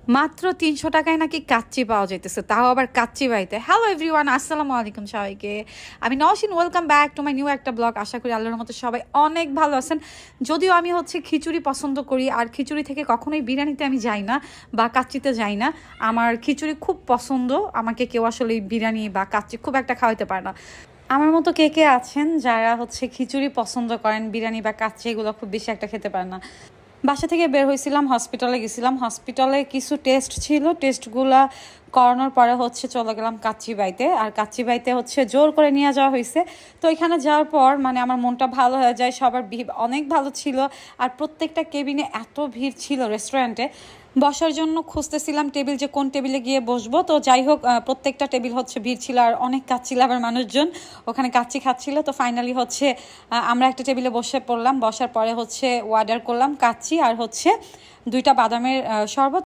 মাত্র ৩০০ টাকায় নাকি কাচ্চি পাওয়া যাইতেছে, তাও আবার কাচ্চি বাড়িতে। হ্যালো এভরিওয়ান, আসসালামু আলাইকুম সবাইকে। আমি Nowshin, welcome back to my new একটা ব্লগ। আশা করি আল্লাহর মতো সবাই অনেক ভালো আছেন। যদিও আমি খিচুড়ি পছন্দ করি, আর খিচুড়ি থেকে কখনোই বিরিয়ানিতে আমি যাই না বা কাচ্চিতে যাই না। আমার খিচুড়ি খুব পছন্দ, আমাকে কেউ আসলে বিরিয়ানি বা কাচ্চি খুব একটা খাওয়াতে পারে না। আমার মতো কে কে আছেন যারা খিচুড়ি পছন্দ করেন, বিরিয়ানি বা কাচ্চি এগুলো খুব বেশি একটা খেতে পারেন না। বাসা থেকে বের হয়েছিলাম, হসপিটালে গেছিলাম। হসপিটালে কিছু টেস্ট ছিল, টেস্টগুলা করানোর পরে চলে গেলাম কাচ্চি বাইতে। আর কাচ্চি বাইতে জোর করে নিয়ে যাওয়া হয়েছে। তো এখানে যাওয়ার পর আমার মনটা ভালো হয়ে যায়, সবার ভিড় অনেক ভালো ছিল। আর প্রত্যেকটা কেবিনে এত ভিড় ছিল রেস্টুরেন্টে, বসার জন্য খুঁজতেছিলাম টেবিল, যে কোন টেবিলে গিয়ে বসবো। তো যাই হোক, প্রত্যেকটা টেবিল ভিড় ছিল, আর অনেক কাচ্চি লাভার মানুষজন ওখানে কাচ্চি খাচ্ছিল। তো ফাইনালি আমরা একটা টেবিলে বসে পড়লাম। বসার পরে অর্ডার করলাম কাচ্চি আর 2টা বাদামের শরবত।